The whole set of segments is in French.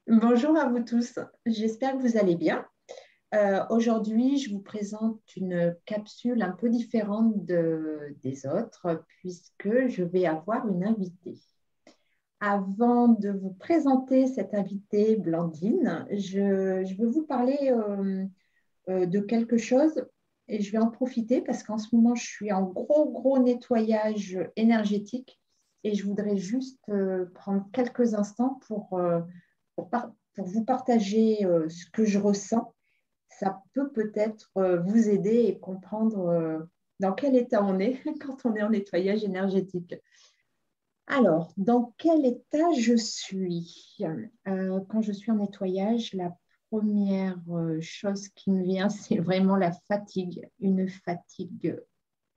Bonjour à vous tous, j'espère que vous allez bien. Aujourd'hui, je vous présente une capsule un peu différente des autres puisque je vais avoir une invitée. Avant de vous présenter cette invitée, Blandine, je veux vous parler de quelque chose et je vais en profiter parce qu'en ce moment, je suis en gros nettoyage énergétique et je voudrais juste prendre quelques instants pour vous partager ce que je ressens. Ça peut peut-être vous aider et comprendre dans quel état on est quand on est en nettoyage énergétique. Alors, dans quel état je suis? Quand je suis en nettoyage, la première chose qui me vient, c'est vraiment la fatigue, une fatigue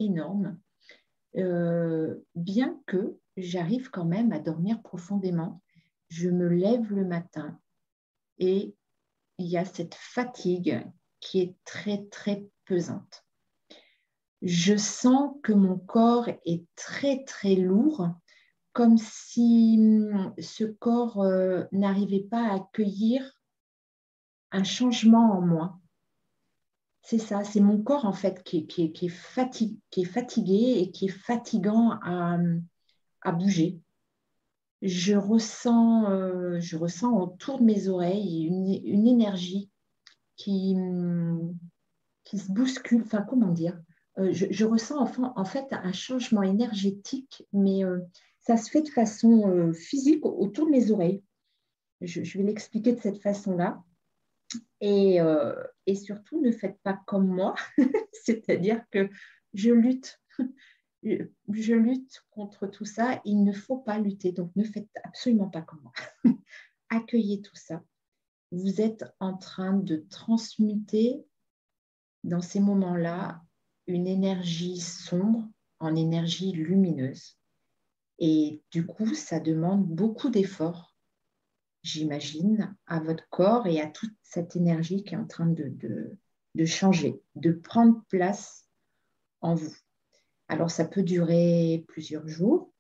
énorme. Bien que j'arrive quand même à dormir profondément, je me lève le matin et il y a cette fatigue qui est très pesante. Je sens que mon corps est très lourd, comme si ce corps n'arrivait pas à accueillir un changement en moi. C'est ça, c'est mon corps en fait qui est fatigué et qui est fatigant à bouger. Je ressens autour de mes oreilles une énergie qui, qui se bouscule, enfin comment dire, je ressens en fait un changement énergétique, mais ça se fait de façon physique autour de mes oreilles. Je vais l'expliquer de cette façon-là. Et surtout, ne faites pas comme moi, c'est-à-dire que je lutte. Je lutte contre tout ça. Il ne faut pas lutter, donc ne faites absolument pas comme moi. Accueillez tout ça. Vous êtes en train de transmuter dans ces moments-là une énergie sombre en énergie lumineuse. Et du coup, ça demande beaucoup d'efforts, j'imagine, à votre corps et à toute cette énergie qui est en train de changer, de prendre place en vous. Alors, ça peut durer plusieurs jours,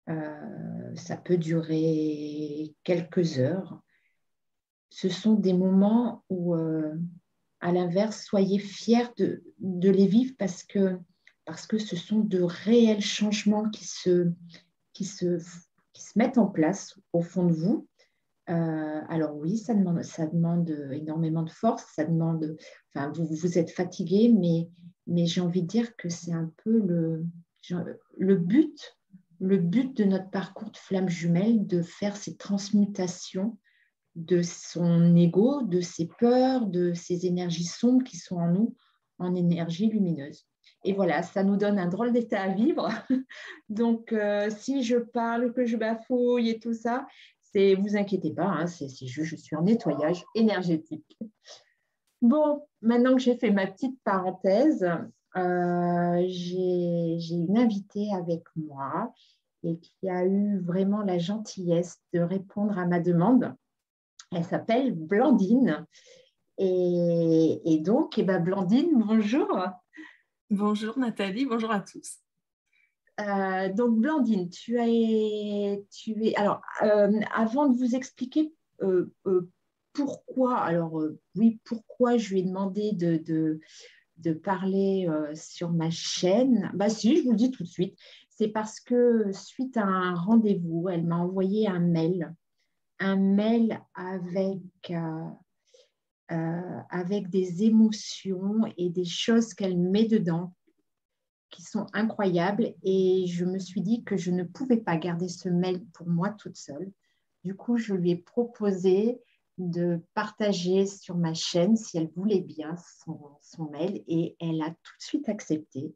ça peut durer quelques heures. Ce sont des moments où à l'inverse, soyez fiers de les vivre parce que ce sont de réels changements qui, se, qui se mettent en place au fond de vous. Alors oui, ça demande énormément de force, ça demande, enfin, vous êtes fatigué, mais j'ai envie de dire que c'est un peu le but, le but de notre parcours de flamme jumelle, de faire ces transmutations de son ego, de ses peurs, de ces énergies sombres qui sont en nous, en énergie lumineuse. Et voilà, ça nous donne un drôle d'état à vivre. Donc, si je parle, que je bafouille et tout ça, c'est, vous inquiétez pas, hein, c'est juste, je suis en nettoyage énergétique. Bon, maintenant que j'ai fait ma petite parenthèse, j'ai une invitée avec moi et qui a eu vraiment la gentillesse de répondre à ma demande. Elle s'appelle Blandine. Et donc, Blandine, bonjour. Bonjour Nathalie, bonjour à tous. Donc, Blandine, alors, avant de vous expliquer pourquoi, alors oui, pourquoi je lui ai demandé de parler sur ma chaîne, bah si, je vous le dis tout de suite, c'est parce que suite à un rendez-vous, elle m'a envoyé un mail avec des émotions et des choses qu'elle met dedans qui sont incroyables. Et je me suis dit que je ne pouvais pas garder ce mail pour moi toute seule. Du coup, je lui ai proposé de partager sur ma chaîne, si elle voulait bien, son mail. Et elle a tout de suite accepté.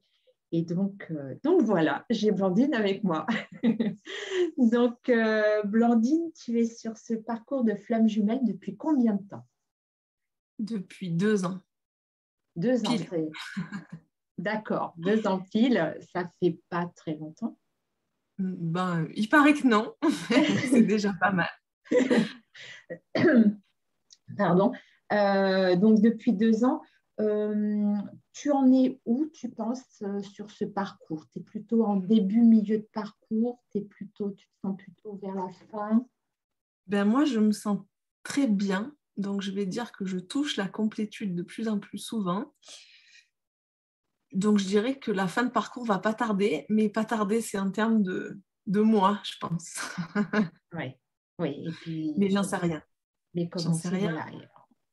Et donc voilà, j'ai Blandine avec moi. Donc, Blandine, tu es sur ce parcours de flamme jumelle depuis combien de temps? Depuis 2 ans, 2 ans, pile. c'est d'accord. 2 ans pile, ça fait pas très longtemps. Ben, il paraît que non, c'est déjà pas mal. Pardon. Donc, depuis 2 ans, euh, tu en es où, tu penses, sur ce parcours? Tu es plutôt en début, milieu de parcours? Tu te sens plutôt vers la fin? Ben moi, je me sens très bien. Donc, je vais dire que je touche la complétude de plus en plus souvent. Donc, je dirais que la fin de parcours va pas tarder, mais pas tarder, c'est en termes de mois, je pense. Oui, oui. Et Mais puis, j'en sais rien. mais J'en comment sais c'est, rien. voilà.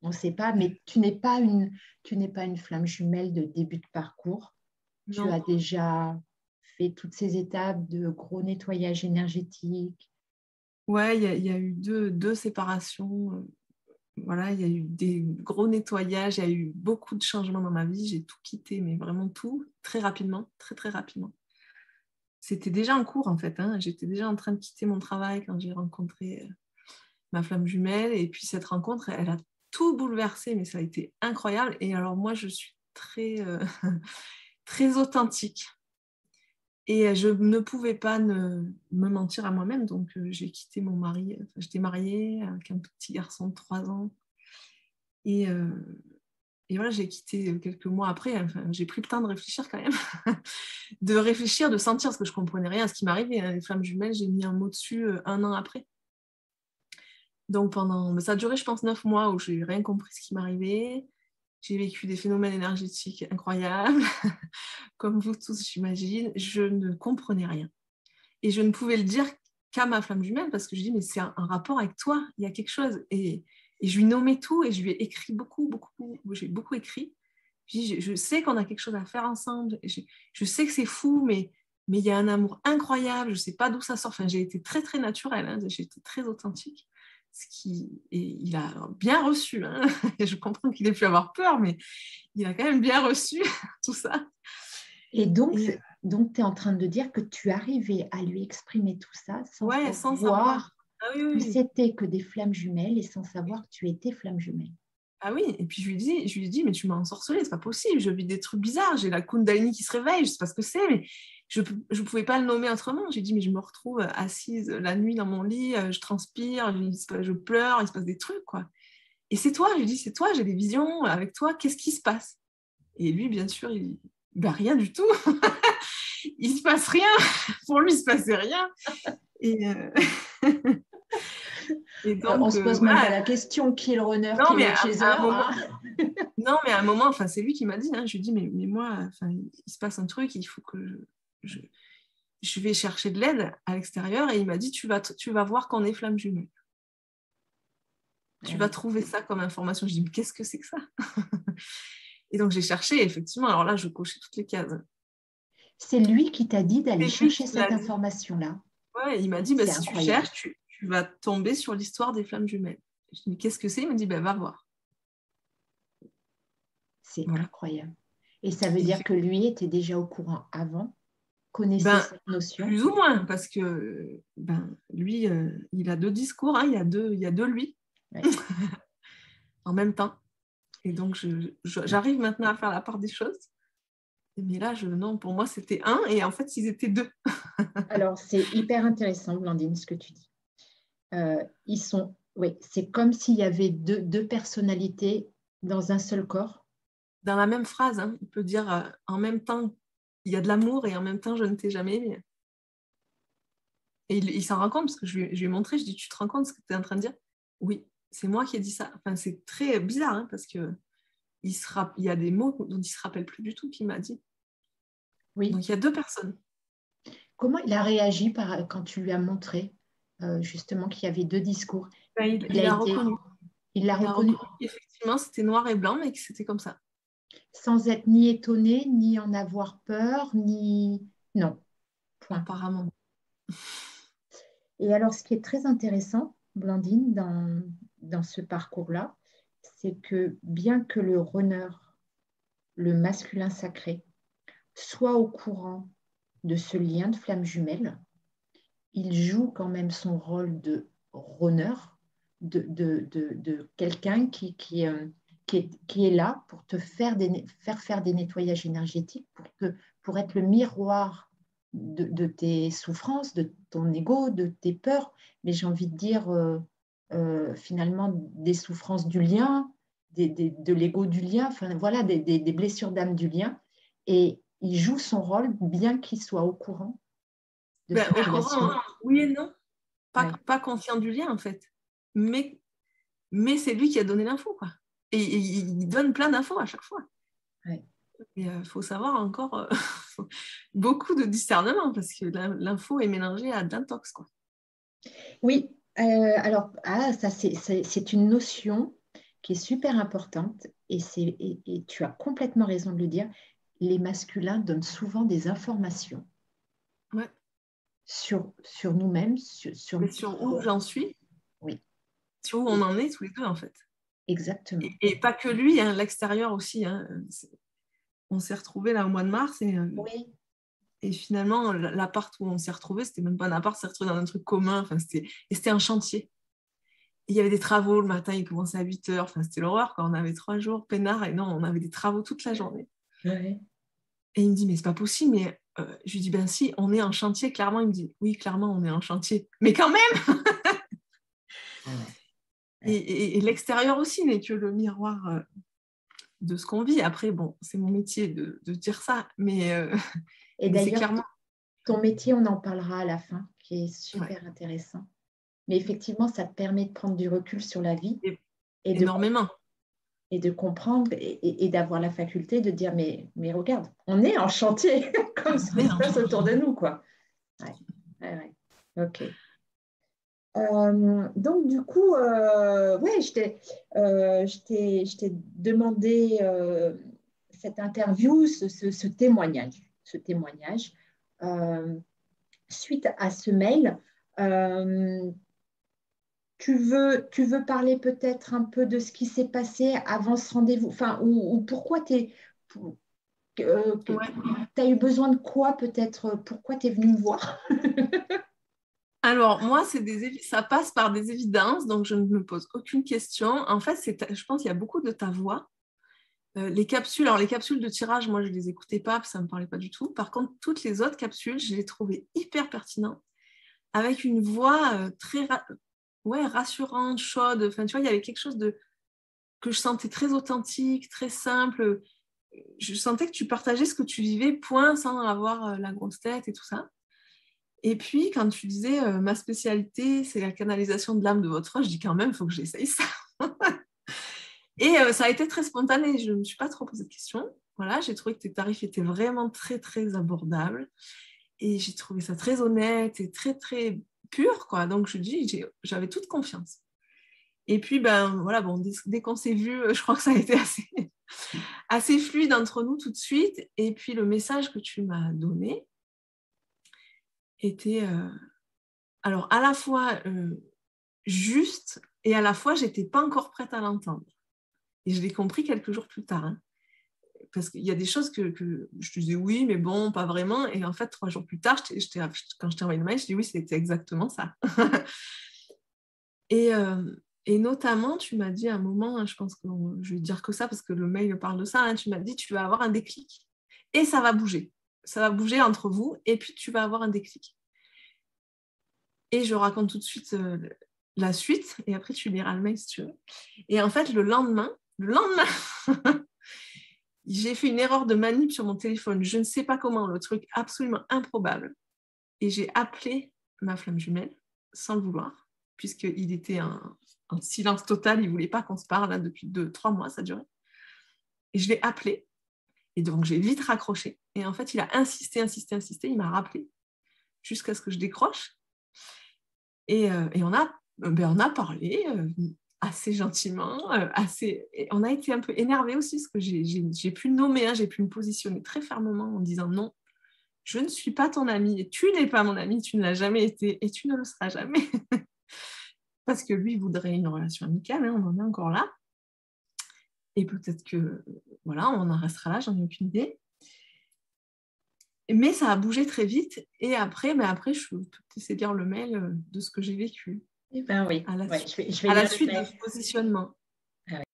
On ne sait pas, mais tu n'es pas une flamme jumelle de début de parcours. Tu Non. as déjà fait toutes ces étapes de gros nettoyage énergétique. Ouais, il y a eu deux séparations. Voilà, il y a eu des gros nettoyages, il y a eu beaucoup de changements dans ma vie. J'ai tout quitté, mais vraiment tout, très rapidement, très, très rapidement. C'était déjà en cours, en fait. Hein. J'étais déjà en train de quitter mon travail quand j'ai rencontré ma flamme jumelle. Et puis, cette rencontre, elle a tout bouleversé, mais ça a été incroyable. Et alors, moi, je suis très, très authentique. Et je ne pouvais pas me mentir à moi-même. Donc, j'ai quitté mon mari. Enfin, j'étais mariée avec un petit garçon de 3 ans. Et, et voilà, j'ai quitté quelques mois après. Enfin, j'ai pris le temps de réfléchir quand même. De réfléchir, de sentir, parce que je ne comprenais rien à ce qui m'arrivait. Hein. Les flammes jumelles, j'ai mis un mot dessus 1 an après. Donc, ça a duré, je pense, 9 mois où je n'ai rien compris ce qui m'arrivait. J'ai vécu des phénomènes énergétiques incroyables. Comme vous tous, j'imagine. Je ne comprenais rien. Et je ne pouvais le dire qu'à ma flamme jumelle parce que je dis, mais c'est un rapport avec toi, il y a quelque chose. Et je lui nommais tout et je lui ai écrit beaucoup, beaucoup, j'ai beaucoup écrit. Je sais qu'on a quelque chose à faire ensemble. Je sais que c'est fou, mais il y a un amour incroyable. Je ne sais pas d'où ça sort. Enfin, j'ai été très, très naturelle. Hein, j'ai été très authentique. Et il a bien reçu. Hein, et je comprends qu'il ait pu avoir peur, mais il a quand même bien reçu tout ça. Et donc, Et, tu es en train de dire que tu arrivais à lui exprimer tout ça sans ouais, sans savoir. savoir Ah oui, que oui. c'était que des flammes jumelles et sans savoir que tu étais flamme jumelle. Ah oui, et puis je lui dis, mais tu m'as ensorcelée, c'est pas possible, je vis des trucs bizarres, j'ai la Kundalini qui se réveille, je sais pas ce que c'est, mais je pouvais pas le nommer autrement. J'ai dit, mais je me retrouve assise la nuit dans mon lit, je transpire, je pleure, il se passe des trucs, quoi. Et c'est toi, je lui dis, c'est toi, j'ai des visions avec toi, qu'est-ce qui se passe? Et lui, bien sûr, ben, rien du tout, il se passe rien, pour lui, il se passait rien. Et, et On donc, se pose même pas voilà. la question qui est le runner, Non, qui est mais le chaser. à un moment, Hein. non, mais à un moment, enfin, c'est lui qui m'a dit, hein, je lui ai dit, mais moi, enfin, il se passe un truc, il faut que je, je vais chercher de l'aide à l'extérieur. Et il m'a dit, tu vas voir qu'on est flamme jumelle. Tu vas trouver ça comme information. Je dis, mais qu'est-ce que c'est que ça? Et donc, j'ai cherché, effectivement. Alors là, je cochais toutes les cases. C'est lui qui t'a dit d'aller C'est lui chercher qui me l'a cette dit. information-là. Ouais, il m'a dit, bah, C'est si tu incroyable. cherches, tu vas tomber sur l'histoire des flammes jumelles. Je dis, mais qu'est-ce que c'est? Il m'a dit, bah, va voir. C'est Voilà. incroyable. Et ça veut Et dire que lui était déjà au courant avant, connaissait ben, cette notion. plus ou moins, parce que ben, lui, il a 2 discours, hein, il y a deux lui Ouais. en même temps. Et donc, j'arrive maintenant à faire la part des choses. Mais là, non, pour moi, c'était un, et en fait, ils étaient 2. Alors, c'est hyper intéressant, Blandine, ce que tu dis. Oui, c'est comme s'il y avait deux personnalités dans un seul corps. Dans la même phrase, hein, on peut dire en même temps, il y a de l'amour, et en même temps, je ne t'ai jamais aimé. Et il s'en rend compte, parce que je lui ai montré, je dis, tu te rends compte de ce que tu es en train de dire? Oui, c'est moi qui ai dit ça. Enfin, c'est très bizarre, hein, parce que il y a des mots dont il ne se rappelle plus du tout qu'il m'a dit. Oui. Donc, il y a 2 personnes. Comment il a réagi quand tu lui as montré justement qu'il y avait deux discours? Ben, Il a il a été, reconnu. il l'a Il a reconnu reconnu qu'effectivement, c'était noir et blanc, mais que c'était comme ça. sans être ni étonné, ni en avoir peur, ni... Non, point. Apparemment. Et alors, ce qui est très intéressant, Blandine, dans ce parcours-là, c'est que bien que le runner, le masculin sacré, soit au courant de ce lien de flamme jumelle, il joue quand même son rôle de runner, de quelqu'un qui est là pour te faire faire des nettoyages énergétiques, pour être le miroir de tes souffrances, de ton ego, de tes peurs, mais j'ai envie de dire finalement des souffrances du lien, de l'ego du lien, enfin voilà, des blessures d'âme du lien. Et il joue son rôle bien qu'il soit au courant de Ben, cette au relation. courant, oui et non. Ouais. Pas conscient du lien, en fait. mais c'est lui qui a donné l'info, quoi. Et il donne plein d'infos à chaque fois. Ouais. Et faut savoir encore beaucoup de discernement, parce que l'info est mélangée à de l'intox, quoi. Oui, alors ça c'est une notion qui est super importante et tu as complètement raison de le dire. Les masculins donnent souvent des informations Ouais. sur nous-mêmes, Mais sur où j'en suis, oui, sur où on en est tous les deux, en fait. exactement. Et pas que lui, hein, l'extérieur aussi. Hein. On s'est retrouvés là au mois de mars Oui, et finalement, l'appart où on s'est retrouvés, c'était même pas un appart, on s'est retrouvés dans un truc commun. Enfin, c'était un chantier. Et il y avait des travaux le matin, il commençait à 8h. Enfin, c'était l'horreur quand on avait 3 jours peinard et non, on avait des travaux toute la journée. oui. Et il me dit, mais c'est pas possible. Mais je lui dis, ben si, on est en chantier, clairement. Il me dit, oui, clairement, on est en chantier. Mais quand même. Ah ouais. Et l'extérieur aussi n'est que le miroir de ce qu'on vit. Après, bon, c'est mon métier de dire ça, mais Et c'est d'ailleurs, clairement... ton métier, on en parlera à la fin, qui est Ouais. super intéressant. Mais effectivement, ça te permet de prendre du recul sur la vie et Énormément. de comprendre et d'avoir la faculté de dire, mais regarde, on est en chantier, comme ça se passe autour de nous, quoi. Ouais, ouais, ouais. OK. Donc, du coup, ouais, je t'ai demandé cette interview, ce témoignage. Ce témoignage. Suite à ce mail, euh, tu veux parler peut-être un peu de ce qui s'est passé avant ce rendez-vous, enfin, ou pourquoi tu Ouais. as eu besoin de quoi peut-être, pourquoi tu es venu me voir? Alors, moi, ça passe par des évidences, donc je ne me pose aucune question. En fait, je pense qu'il y a beaucoup de ta voix. Les capsules de tirage, moi, je ne les écoutais pas, parce que ça ne me parlait pas du tout. Par contre, toutes les autres capsules, je les trouvais hyper pertinentes, avec une voix rassurante, chaude. Enfin, tu vois, il y avait quelque chose que je sentais très authentique, très simple. Je sentais que tu partageais ce que tu vivais, point, sans avoir la grosse tête et tout ça. Et puis, quand tu disais ma spécialité, c'est la canalisation de l'âme de votre âge, je dis quand même, il faut que j'essaye ça. Et ça a été très spontané, je ne me suis pas trop posé de questions. Voilà, j'ai trouvé que tes tarifs étaient vraiment très, très abordables. Et j'ai trouvé ça très honnête et très, très pur, quoi. Donc, je dis, j'avais toute confiance. Et puis, ben voilà, bon, dès qu'on s'est vu, je crois que ça a été assez fluide entre nous tout de suite. Et puis, le message que tu m'as donné était, alors, à la fois juste et à la fois, j'étais pas encore prête à l'entendre. Et je l'ai compris quelques jours plus tard. Hein. Parce qu'il y a des choses que je te disais oui, mais bon, pas vraiment. Et en fait, 3 jours plus tard, quand je t'ai envoyé le mail, je dis oui, c'était exactement ça. et, notamment, tu m'as dit à un moment, je pense que je vais dire que ça parce que le mail parle de ça, hein, tu m'as dit tu vas avoir un déclic. Et ça va bouger. Ça va bouger entre vous et puis tu vas avoir un déclic. Et je raconte tout de suite la suite et après tu liras le mail si tu veux. Et en fait, le lendemain, j'ai fait une erreur de manip sur mon téléphone. Je ne sais pas comment, le truc absolument improbable. Et j'ai appelé ma flamme jumelle sans le vouloir, puisqu'il était en silence total. Il ne voulait pas qu'on se parle là, depuis 2-3 mois, ça durait. Et je l'ai appelé. Et donc, j'ai vite raccroché. Et en fait, il a insisté. Il m'a rappelé jusqu'à ce que je décroche. Et on a parlé assez gentiment, et on a été un peu énervés aussi, parce que j'ai pu nommer, hein, j'ai pu me positionner très fermement en disant non, je ne suis pas ton ami, et tu n'es pas mon ami, tu ne l'as jamais été, et tu ne le seras jamais. Parce que lui voudrait une relation amicale, hein, on en est encore là. Et peut-être que, voilà, on en restera là, j'en ai aucune idée. Mais ça a bougé très vite, et après, je peux te laisser lire le mail de ce que j'ai vécu. Eh ben oui, À la, ouais, je vais à la lire le suite de mail. ce positionnement. Ah ouais.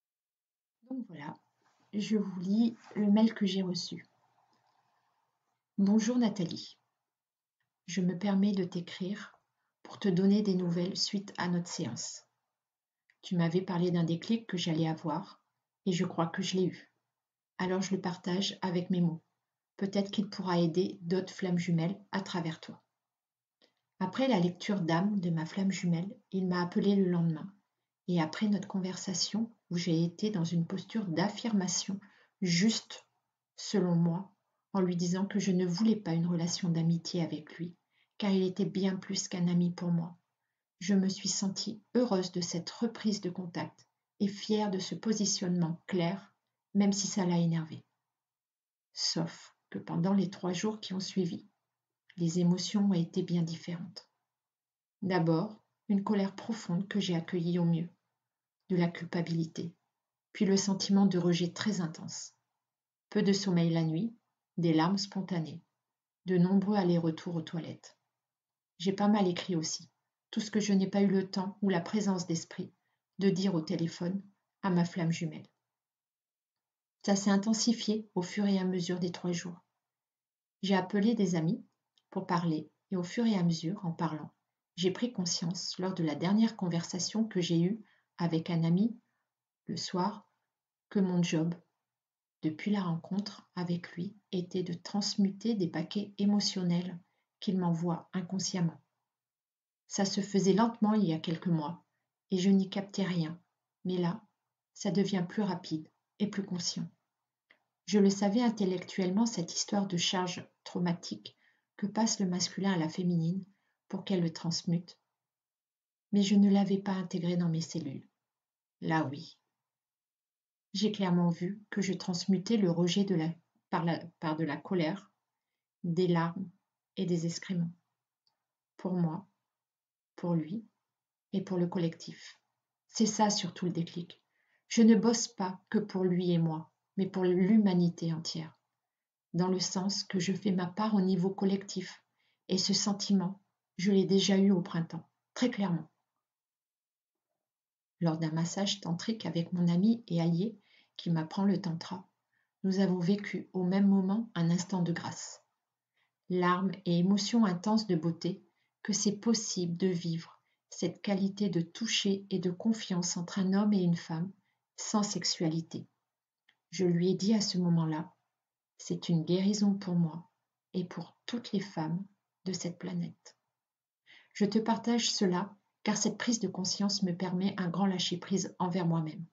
Donc voilà, je vous lis le mail que j'ai reçu. Bonjour Nathalie, je me permets de t'écrire pour te donner des nouvelles suite à notre séance. Tu m'avais parlé d'un déclic que j'allais avoir et je crois que je l'ai eu. Alors je le partage avec mes mots. Peut-être qu'il pourra aider d'autres flammes jumelles à travers toi. Après la lecture d'âme de ma flamme jumelle, il m'a appelé le lendemain Et après notre conversation, où j'ai été dans une posture d'affirmation, juste selon moi, en lui disant que je ne voulais pas une relation d'amitié avec lui, car il était bien plus qu'un ami pour moi. Je me suis sentie heureuse de cette reprise de contact et fière de ce positionnement clair, même si ça l'a énervé. Sauf que pendant les 3 jours qui ont suivi, les émotions ont été bien différentes. D'abord, une colère profonde que j'ai accueillie au mieux, de la culpabilité, puis le sentiment de rejet très intense. Peu de sommeil la nuit, des larmes spontanées, de nombreux allers-retours aux toilettes. J'ai pas mal écrit aussi, tout ce que je n'ai pas eu le temps ou la présence d'esprit de dire au téléphone à ma flamme jumelle. Ça s'est intensifié au fur et à mesure des 3 jours. J'ai appelé des amis pour parler et au fur et à mesure, en parlant, j'ai pris conscience lors de la dernière conversation que j'ai eue avec un ami le soir que mon job, depuis la rencontre avec lui, était de transmuter des paquets émotionnels qu'il m'envoie inconsciemment. Ça se faisait lentement il y a quelques mois et je n'y captais rien, mais là, ça devient plus rapide et plus conscient. Je le savais intellectuellement, cette histoire de charge traumatique que passe le masculin à la féminine pour qu'elle le transmute, mais je ne l'avais pas intégré dans mes cellules. Là oui. J'ai clairement vu que je transmutais le rejet par de la colère, des larmes et des excréments. Pour moi, pour lui et pour le collectif. C'est ça surtout le déclic. Je ne bosse pas que pour lui et moi, mais pour l'humanité entière. Dans le sens que je fais ma part au niveau collectif. Et ce sentiment, je l'ai déjà eu au printemps, très clairement. Lors d'un massage tantrique avec mon ami et allié qui m'apprend le tantra, nous avons vécu au même moment un instant de grâce. Larmes et émotions intenses de beauté que c'est possible de vivre cette qualité de toucher et de confiance entre un homme et une femme sans sexualité. Je lui ai dit à ce moment-là, c'est une guérison pour moi et pour toutes les femmes de cette planète. Je te partage cela car cette prise de conscience me permet un grand lâcher-prise envers moi-même.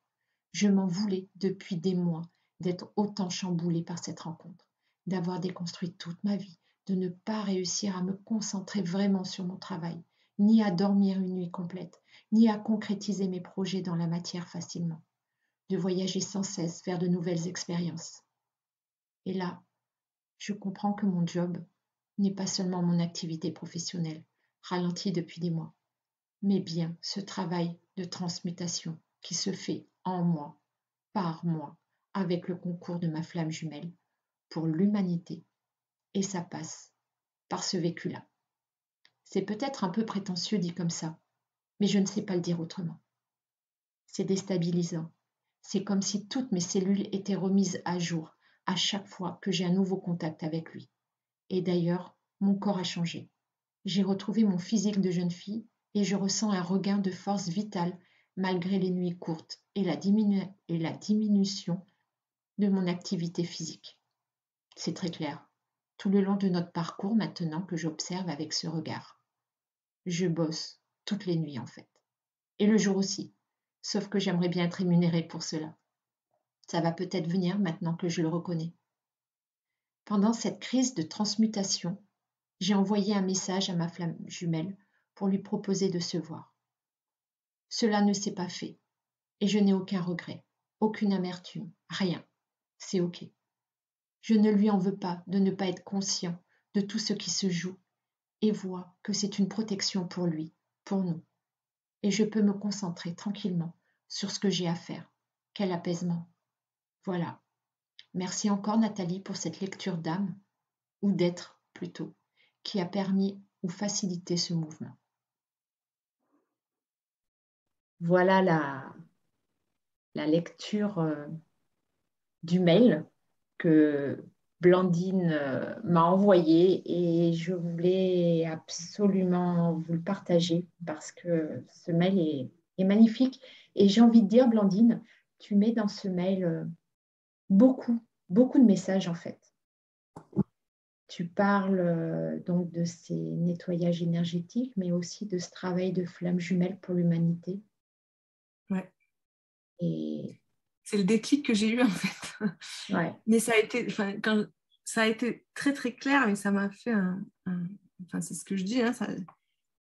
Je m'en voulais depuis des mois d'être autant chamboulée par cette rencontre, d'avoir déconstruit toute ma vie, de ne pas réussir à me concentrer vraiment sur mon travail, ni à dormir une nuit complète, ni à concrétiser mes projets dans la matière facilement, de voyager sans cesse vers de nouvelles expériences. Et là, je comprends que mon job n'est pas seulement mon activité professionnelle, ralentie depuis des mois, mais bien ce travail de transmutation qui se fait en moi, par moi, avec le concours de ma flamme jumelle, pour l'humanité. Et ça passe par ce vécu-là. C'est peut-être un peu prétentieux dit comme ça, mais je ne sais pas le dire autrement. C'est déstabilisant. C'est comme si toutes mes cellules étaient remises à jour à chaque fois que j'ai un nouveau contact avec lui. Et d'ailleurs, mon corps a changé. J'ai retrouvé mon physique de jeune fille et je ressens un regain de force vitale malgré les nuits courtes et la diminution de mon activité physique. C'est très clair, tout le long de notre parcours maintenant que j'observe avec ce regard. Je bosse toutes les nuits en fait, et le jour aussi, sauf que j'aimerais bien être rémunérée pour cela. Ça va peut-être venir maintenant que je le reconnais. Pendant cette crise de transmutation, j'ai envoyé un message à ma flamme jumelle pour lui proposer de se voir. Cela ne s'est pas fait, et je n'ai aucun regret, aucune amertume, rien. C'est OK. Je ne lui en veux pas de ne pas être conscient de tout ce qui se joue et voit que c'est une protection pour lui, pour nous. Et je peux me concentrer tranquillement sur ce que j'ai à faire. Quel apaisement. Voilà. Merci encore Nathalie pour cette lecture d'âme, ou d'être plutôt, qui a permis ou facilité ce mouvement. Voilà la lecture du mail que Blandine m'a envoyé et je voulais absolument vous le partager parce que ce mail est magnifique. Et j'ai envie de dire, Blandine, tu mets dans ce mail beaucoup, beaucoup de messages en fait. Tu parles donc de ces nettoyages énergétiques, mais aussi de ce travail de flamme jumelle pour l'humanité. Ouais. Et C'est le déclic que j'ai eu, en fait. ouais. Mais ça a été, quand, ça a été très, très clair, et ça m'a fait c'est ce que je dis, hein,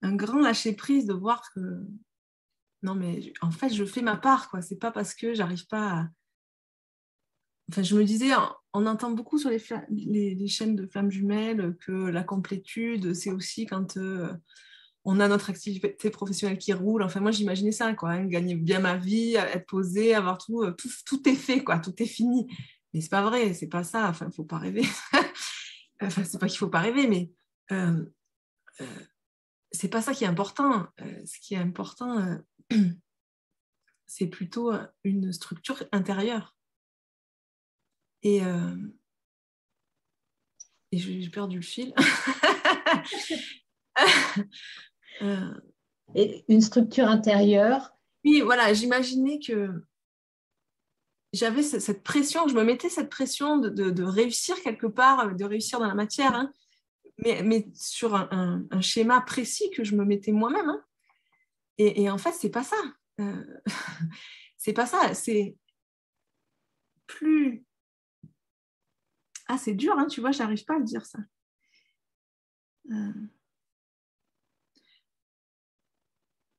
un grand lâcher-prise de voir que, non, mais en fait, je fais ma part, quoi. C'est pas parce que j'arrive pas à... Enfin, je me disais, on entend beaucoup sur les chaînes de flammes jumelles que la complétude, c'est aussi quand on a notre activité professionnelle qui roule. Enfin, moi, j'imaginais ça, quoi, hein, gagner bien ma vie, être posée, avoir tout est fait, quoi, tout est fini. Mais c'est pas vrai, c'est pas ça. Enfin, faut pas rêver. Enfin, c'est pas qu'il faut pas rêver, mais euh, euh, c'est pas ça qui est important. Ce qui est important, c'est plutôt une structure intérieure. Et, euh, et j'ai perdu le fil. euh, Et une structure intérieure. oui, voilà, j'imaginais que j'avais cette pression, je me mettais cette pression de réussir quelque part, de réussir dans la matière, hein, mais sur un schéma précis que je me mettais moi-même. Hein. Et en fait, c'est pas ça. Euh, c'est pas ça. C'est plus... Ah, c'est dur, hein, tu vois, j'arrive pas à le dire ça.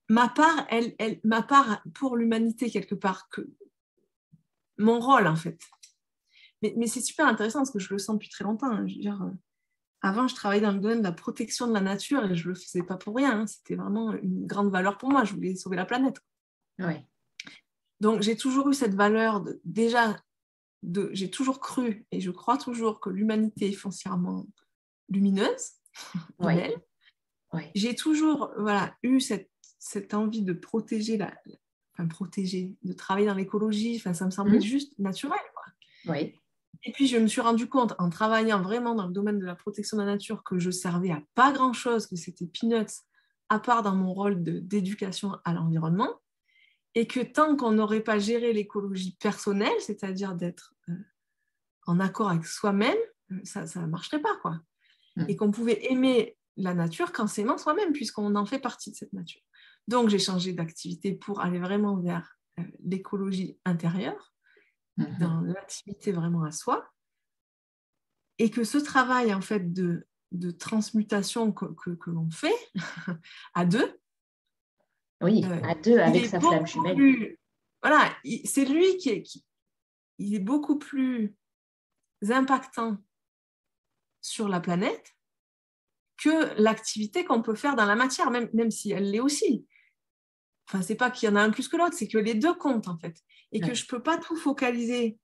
Ma part, ma part pour l'humanité, quelque part, que mon rôle, en fait. Mais c'est super intéressant parce que je le sens depuis très longtemps. Hein. Je veux dire, avant, je travaillais dans le domaine de la protection de la nature et je ne le faisais pas pour rien. Hein. C'était vraiment une grande valeur pour moi. Je voulais sauver la planète. Ouais. Donc, j'ai toujours eu cette valeur j'ai toujours cru et je crois toujours que l'humanité est foncièrement lumineuse et Ouais. belle. Ouais. J'ai toujours eu cette envie de protéger, de travailler dans l'écologie. Enfin, ça me semblait juste naturel. Quoi. Ouais. Et puis, je me suis rendu compte, en travaillant vraiment dans le domaine de la protection de la nature, que je servais à pas grand-chose, que c'était peanuts, à part dans mon rôle d'éducation à l'environnement, et que tant qu'on n'aurait pas géré l'écologie personnelle, c'est-à-dire d'être en accord avec soi-même, ça ne marcherait pas, quoi. Et qu'on pouvait aimer la nature qu'en s'aimant soi-même, puisqu'on en fait partie de cette nature. Donc, j'ai changé d'activité pour aller vraiment vers l'écologie intérieure, dans l'intimité vraiment à soi, et que ce travail en fait de transmutation que l'on fait à deux, Oui, à deux il avec est sa flamme beaucoup jumelle. plus... Voilà, c'est lui il est beaucoup plus impactant sur la planète que l'activité qu'on peut faire dans la matière, même si elle l'est aussi. Enfin, c'est pas qu'il y en a un plus que l'autre, c'est que les deux comptent en fait. Et que je ne peux pas tout focaliser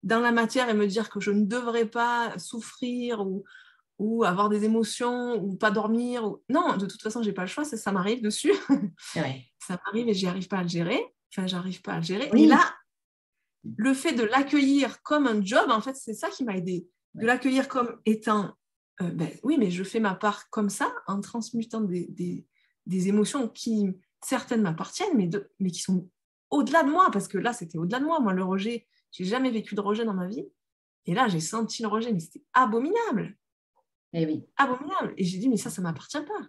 dans la matière et me dire que je ne devrais pas souffrir ou avoir des émotions ou pas dormir. Non, de toute façon, je n'ai pas le choix, ça m'arrive dessus. Ouais. Ça m'arrive et j'y arrive pas à le gérer. Enfin, j'arrive pas à le gérer. Oui. Et là, le fait de l'accueillir comme un job, en fait, c'est ça qui m'a aidée. De l'accueillir comme étant, oui, mais je fais ma part comme ça, en transmutant des émotions qui, certaines m'appartiennent, mais qui sont au-delà de moi, parce que là, c'était au-delà de moi. Moi, le rejet, j'ai jamais vécu de rejet dans ma vie. Et là, j'ai senti le rejet, mais c'était abominable. Et oui. Abominable. Et j'ai dit, mais ça ne m'appartient pas.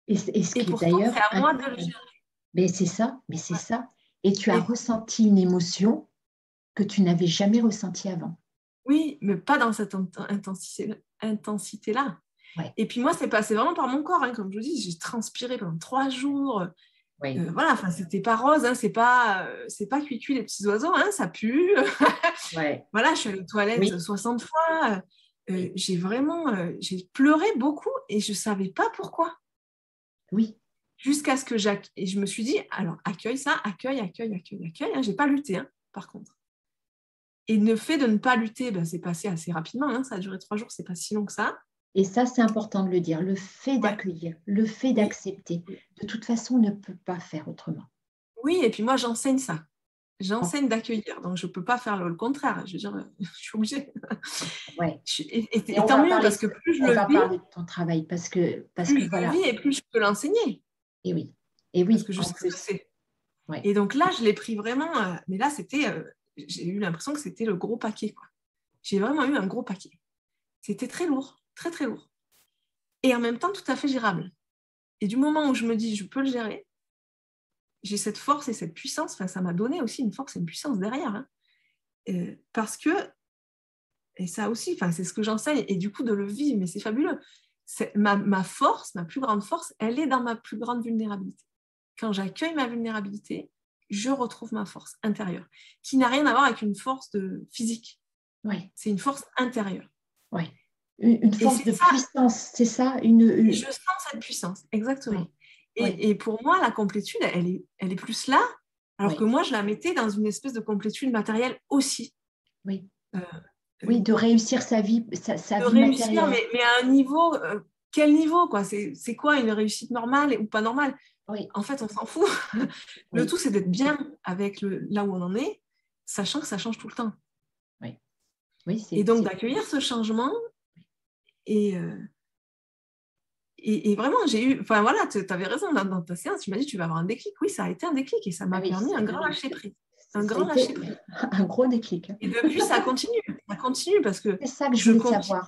Et ce Et qui est pourtant, d'ailleurs c'est à moi de le gérer. Mais c'est ça, mais c'est ça. Et tu as ressenti une émotion que tu n'avais jamais ressentie avant. Oui, mais pas dans cette intensité-là. Ouais. Et puis moi, c'est passé vraiment par mon corps. Hein. Comme je vous dis, j'ai transpiré pendant 3 jours. Oui. Voilà, enfin, c'était pas rose, hein. C'est pas cuicui les petits oiseaux, hein. Ça pue. Ouais. Voilà, je suis allée aux toilettes 60 fois. J'ai pleuré beaucoup et je savais pas pourquoi. Oui. Jusqu'à ce que et je me suis dit, alors accueille ça, accueille. Hein. J'ai pas lutté, hein, par contre. Et le fait de ne pas lutter, c'est passé assez rapidement. Hein. Ça a duré 3 jours, c'est pas si long que ça. Et ça, c'est important de le dire. Le fait d'accueillir, le fait d'accepter. De toute façon, on ne peut pas faire autrement. Oui, et puis moi, j'enseigne ça. J'enseigne d'accueillir. Donc, je ne peux pas faire le contraire. Je veux dire, je suis obligée. Ouais. Et tant mieux, parce que plus je le vis, parler de ton travail, parce que le vis et plus je peux l'enseigner. Et oui. Et oui, parce que je sais ce que c'est. Ouais. Et donc là, je l'ai pris vraiment. Mais là, j'ai eu l'impression que c'était le gros paquet, quoi. J'ai vraiment eu un gros paquet. C'était très lourd, très, très lourd. Et en même temps, tout à fait gérable. Et du moment où je me dis, je peux le gérer, j'ai cette force et cette puissance. Enfin, ça m'a donné aussi une force et une puissance derrière. Hein. Parce que, et ça aussi, enfin, c'est ce que j'enseigne, et du coup, de le vivre, mais c'est fabuleux. Ma force, ma plus grande force, elle est dans ma plus grande vulnérabilité. Quand j'accueille ma vulnérabilité, je retrouve ma force intérieure, qui n'a rien à voir avec une force physique. Ouais. C'est une force intérieure. Ouais. Une force de puissance, c'est ça Et je sens cette puissance, exactement. Ouais. Et pour moi, la complétude, elle est plus là, alors que moi, je la mettais dans une espèce de complétude matérielle aussi. Oui. Oui, de réussir sa vie, sa de vie réussir, matérielle. mais à un niveau, quel niveau, quoi? C'est quoi une réussite normale ou pas normale? Oui. En fait, on s'en fout. Le tout, c'est d'être bien avec là où on en est, sachant que ça change tout le temps. Oui. Oui, et donc, d'accueillir ce changement et vraiment, j'ai eu... Enfin, voilà, tu avais raison, dans ta séance, tu m'as dit, tu vas avoir un déclic. Oui, ça a été un déclic et ça m'a permis un grand lâcher-prise. Un grand lâcher-prise. Un gros déclic. Et depuis, ça continue. Ça continue parce que c'est ça que je voulais savoir.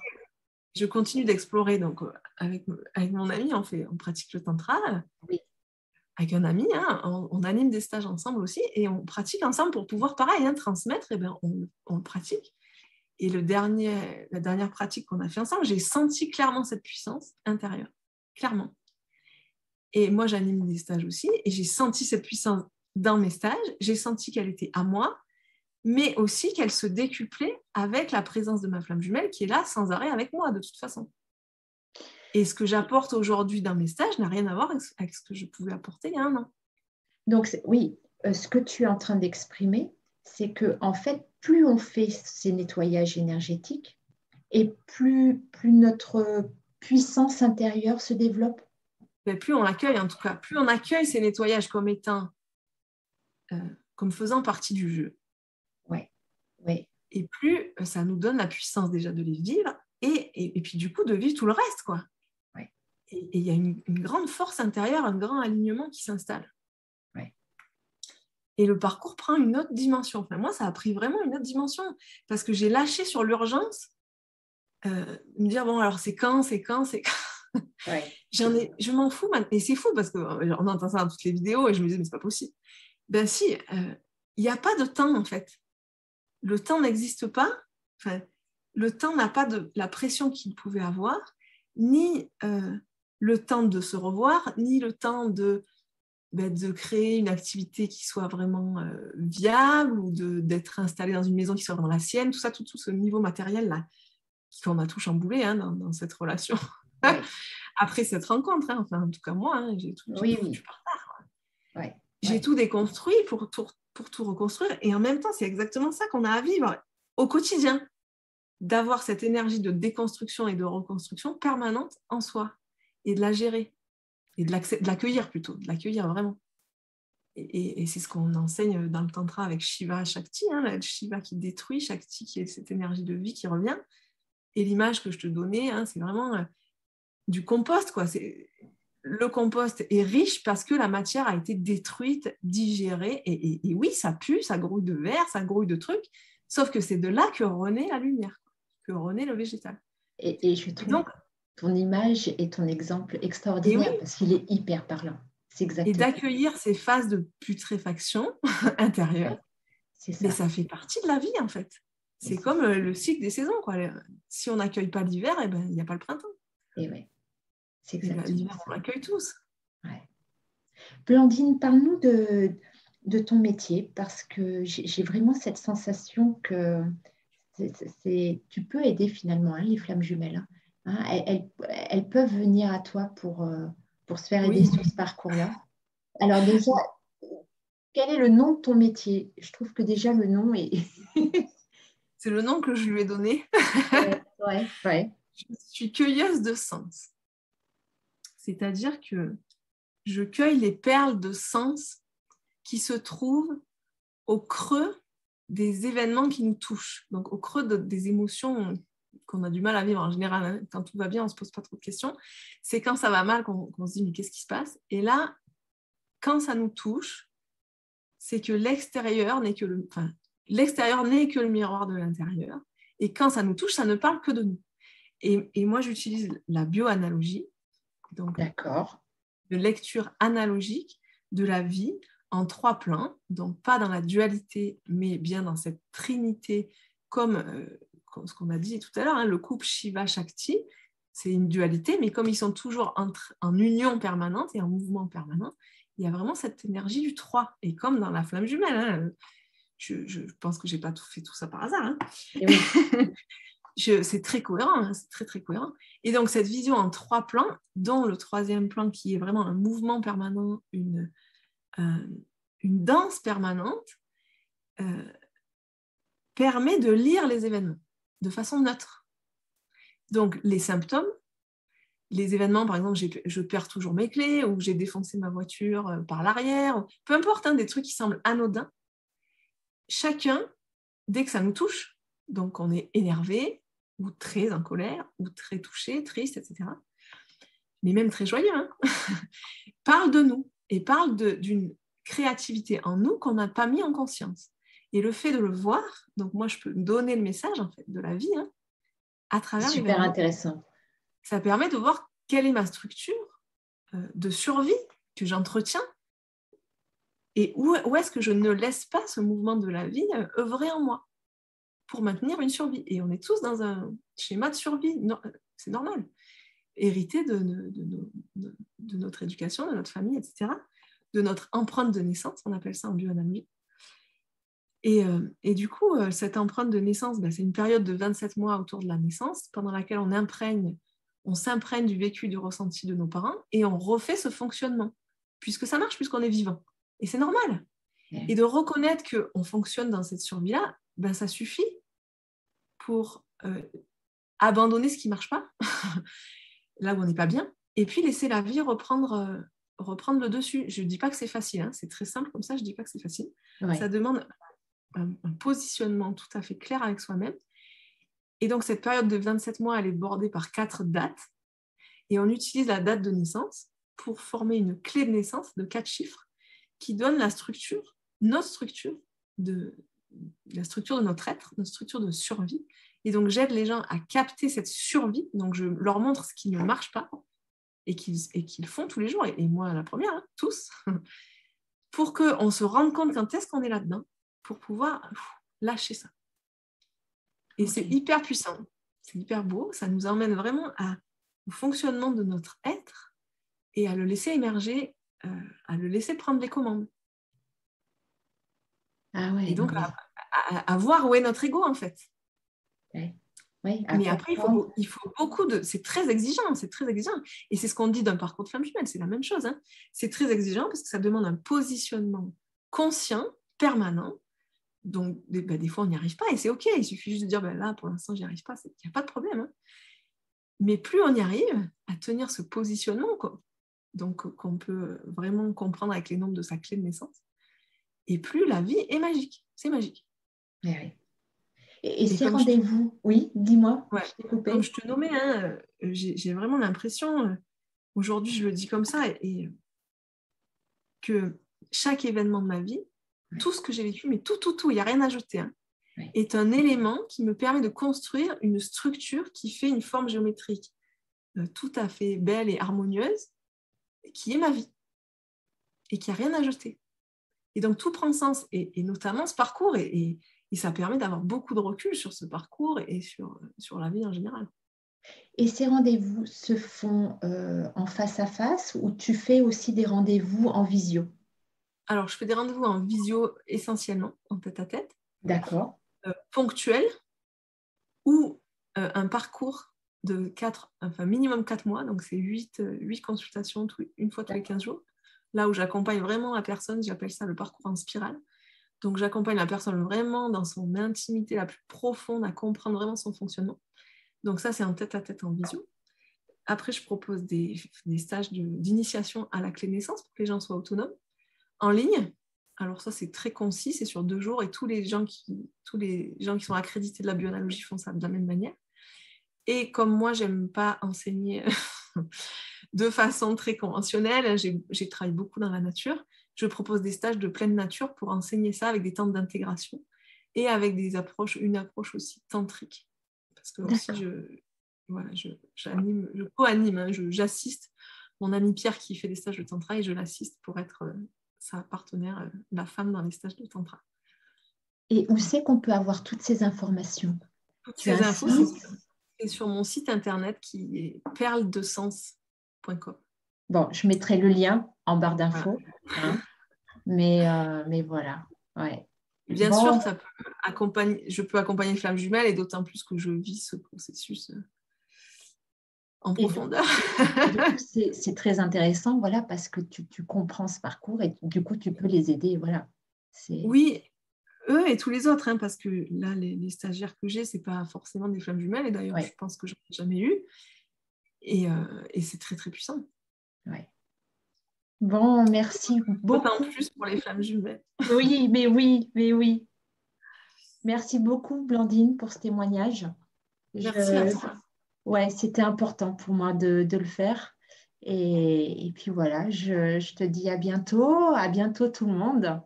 Je continue d'explorer. Donc, avec mon ami, on pratique le tantra. Oui. Avec un ami, hein, on anime des stages ensemble aussi et on pratique ensemble pour pouvoir, pareil, transmettre. Et ben, on le pratique. Et la dernière pratique qu'on a fait ensemble, j'ai senti clairement cette puissance intérieure. Clairement. Et moi, j'anime des stages aussi et j'ai senti cette puissance dans mes stages. J'ai senti qu'elle était à moi, mais aussi qu'elle se décuplait avec la présence de ma flamme jumelle qui est là sans arrêt avec moi de toute façon. Et ce que j'apporte aujourd'hui dans mes stages n'a rien à voir avec ce que je pouvais apporter il y a un an. Donc, oui, ce que tu es en train d'exprimer, c'est que en fait, plus on fait ces nettoyages énergétiques et plus notre puissance intérieure se développe. Mais plus on l'accueille, en tout cas, plus on accueille ces nettoyages comme étant, comme faisant partie du jeu. Ouais. Ouais. Et plus ça nous donne la puissance déjà de les vivre et puis du coup de vivre tout le reste, quoi. Ouais. Et il y a une grande force intérieure, un grand alignement qui s'installe. Ouais. Et le parcours prend une autre dimension. Enfin, moi, ça a pris vraiment une autre dimension parce que j'ai lâché sur l'urgence, me dire, bon, alors c'est quand Ouais. Je m'en fous, et c'est fou parce qu'on entend ça dans toutes les vidéos et je me disais, mais c'est pas possible. Ben si, il n'y a pas de temps en fait. Le temps n'existe pas. Enfin, le temps n'a pas la pression qu'il pouvait avoir, ni le temps de se revoir, ni le temps de créer une activité qui soit vraiment viable ou d'être installé dans une maison qui soit vraiment la sienne, tout ça, tout ce niveau matériel là, qu'on a tout chamboulé dans cette relation. Ouais. Après cette rencontre, hein, enfin en tout cas moi, hein, j'ai tout foutu par terre. Ouais. J'ai tout déconstruit pour tout reconstruire et en même temps, c'est exactement ça qu'on a à vivre au quotidien, d'avoir cette énergie de déconstruction et de reconstruction permanente en soi et de la gérer et de l'accueillir plutôt, de l'accueillir vraiment. Et c'est ce qu'on enseigne dans le tantra avec Shiva Shakti, hein, Shiva qui détruit, Shakti qui est cette énergie de vie qui revient. Et l'image que je te donnais, hein, c'est vraiment du compost, quoi. Le compost est riche parce que la matière a été détruite, digérée. Et oui, ça pue, ça grouille de verre, ça grouille de trucs. Sauf que c'est de là que renaît la lumière, que renaît le végétal. Et je trouve ton image et ton exemple extraordinaire parce qu'il est hyper parlant. C'est exactement. Et d'accueillir ces phases de putréfaction intérieure. C'est ça. Mais ça fait partie de la vie, en fait. C'est comme le cycle des saisons, quoi. Si on n'accueille pas l'hiver, il n'y a pas le printemps. Et ouais, c'est exactement l'hiver, on l'accueille tous. Ouais. Blandine, parle-nous de ton métier parce que j'ai vraiment cette sensation que tu peux aider finalement les flammes jumelles. Hein. Elles peuvent venir à toi pour se faire aider sur ce parcours-là. Alors déjà, quel est le nom de ton métier? Je trouve que déjà le nom est... C'est le nom que je lui ai donné. Ouais. Je suis cueilleuse de sens. C'est-à-dire que je cueille les perles de sens qui se trouvent au creux des événements qui nous touchent, donc au creux des émotions qu'on a du mal à vivre en général. Hein. Quand tout va bien, on ne se pose pas trop de questions. C'est quand ça va mal qu'on se dit mais qu'est-ce qui se passe? Et là, quand ça nous touche, c'est que l'extérieur n'est que le miroir de l'intérieur. Et quand ça nous touche, ça ne parle que de nous. Et moi, j'utilise la bioanalogie, donc de lecture analogique de la vie, en 3 plans, donc pas dans la dualité, mais bien dans cette trinité, comme ce qu'on a dit tout à l'heure, le couple Shiva-Shakti, c'est une dualité, mais comme ils sont toujours en union permanente et en mouvement permanent, il y a vraiment cette énergie du 3. Et comme dans la flamme jumelle, je pense que je n'ai pas fait tout ça par hasard. Oui. C'est très cohérent, c'est très très cohérent. Et donc cette vision en 3 plans, dont le 3e plan qui est vraiment un mouvement permanent, une danse permanente, permet de lire les événements de façon neutre. Donc les symptômes, les événements, par exemple, je perds toujours mes clés, ou j'ai défoncé ma voiture par l'arrière, peu importe, des trucs qui semblent anodins, chacun, dès que ça nous touche, donc on est énervé, ou très en colère, ou très touché, triste, etc., mais même très joyeux, parle de nous, et parle d'une créativité en nous qu'on n'a pas mis en conscience. Et le fait de le voir, donc moi je peux donner le message en fait de la vie à travers Super l'événement. Intéressant. Ça permet de voir quelle est ma structure de survie que j'entretiens et où est-ce que je ne laisse pas ce mouvement de la vie œuvrer en moi pour maintenir une survie. Et on est tous dans un schéma de survie, c'est normal, hérité de notre éducation, de notre famille, etc., de notre empreinte de naissance, on appelle ça en bioanalogie. Et du coup, cette empreinte de naissance, c'est une période de 27 mois autour de la naissance, pendant laquelle on s'imprègne du vécu, du ressenti de nos parents, et on refait ce fonctionnement, puisque ça marche, puisqu'on est vivant. Et c'est normal. Et de reconnaître qu'on fonctionne dans cette survie-là, ça suffit pour abandonner ce qui ne marche pas, là où on n'est pas bien, et puis laisser la vie reprendre le dessus. Je ne dis pas que c'est facile, c'est très simple comme ça, je ne dis pas que c'est facile. Ouais. Ça demande un positionnement tout à fait clair avec soi-même. Et donc, cette période de 27 mois, elle est bordée par 4 dates, et on utilise la date de naissance pour former une clé de naissance de 4 chiffres qui donne la structure, notre structure, la structure de notre être, notre structure de survie. Et donc, j'aide les gens à capter cette survie. Donc, je leur montre ce qui ne marche pas et qu'ils font tous les jours. Et moi, la première, tous, pour qu'on se rende compte quand est-ce qu'on est là-dedans, pour pouvoir lâcher ça. Et c'est hyper puissant, c'est hyper beau. Ça nous emmène vraiment au fonctionnement de notre être et à le laisser émerger, à le laisser prendre les commandes. Ah ouais, et donc, à voir où est notre ego, en fait. Ouais. Mais après, il faut beaucoup de... C'est très exigeant. Et c'est ce qu'on dit d'un parcours de femme jumelle, c'est la même chose. C'est très exigeant parce que ça demande un positionnement conscient, permanent. Donc, des fois, on n'y arrive pas et c'est OK. Il suffit juste de dire, là, pour l'instant, je n'y arrive pas. Il n'y a pas de problème. Mais plus on y arrive à tenir ce positionnement, donc qu'on peut vraiment comprendre avec les nombres de sa clé de naissance, et plus la vie est magique. C'est magique. Oui. Et ces rendez-vous, oui, dis-moi. Ouais, comme je te nommais, j'ai vraiment l'impression, aujourd'hui je le dis comme ça, et que chaque événement de ma vie, tout ce que j'ai vécu, mais tout, il n'y a rien à ajouter, est un élément qui me permet de construire une structure qui fait une forme géométrique tout à fait belle et harmonieuse, qui est ma vie, et qui n'a rien à ajouter. Et donc tout prend sens, et notamment ce parcours, et ça permet d'avoir beaucoup de recul sur ce parcours et sur la vie en général. Et ces rendez-vous se font en face à face, ou tu fais aussi des rendez-vous en visio? Alors, je fais des rendez-vous en visio essentiellement, en tête-à-tête. D'accord. Ponctuels, ou un parcours de minimum 4 mois, donc c'est 8 consultations une fois tous les 15 jours. Là où j'accompagne vraiment la personne, j'appelle ça le parcours en spirale. Donc, j'accompagne la personne vraiment dans son intimité la plus profonde, à comprendre vraiment son fonctionnement. Donc, ça, c'est en tête-à-tête en visio. Après, je propose des stages d'initiation à la clé de naissance pour que les gens soient autonomes. En ligne, alors ça, c'est très concis, c'est sur 2 jours, et tous les gens qui sont accrédités de la bioanalogie font ça de la même manière. Et comme moi, j'aime pas enseigner de façon très conventionnelle, j'ai travaillé beaucoup dans la nature, je propose des stages de pleine nature pour enseigner ça avec des temps d'intégration et avec une approche aussi tantrique. Parce que aussi, je co-anime, j'assiste mon ami Pierre qui fait des stages de tantra, et je l'assiste pour être sa partenaire, la femme dans les stages de tantra. Et où c'est qu'on peut avoir toutes ces informations? Toutes Tu as ces un infos, site? c'est sur mon site internet qui est perledesens.com. Bon, je mettrai le lien en barre Voilà. d'infos. Hein. Mais voilà. Ouais. Bien Bon, sûr, je peux accompagner Flamme Jumelle et d'autant plus que je vis ce processus en et profondeur. du coup, c'est très intéressant, voilà, parce que tu comprends ce parcours et du coup, tu peux les aider. Voilà. Oui, eux et tous les autres, hein, parce que là, les stagiaires que j'ai, ce n'est pas forcément des Flammes Jumelles, et d'ailleurs, Ouais. je pense que je n'en ai jamais eu. Et c'est très, très puissant. Ouais. Bon, merci beaucoup. D'autant plus pour les Flammes Jumelles. Oui, mais oui, mais oui. Merci beaucoup, Blandine, pour ce témoignage. Merci à toi. Ouais, c'était important pour moi de le faire. Et puis voilà, je te dis à bientôt tout le monde.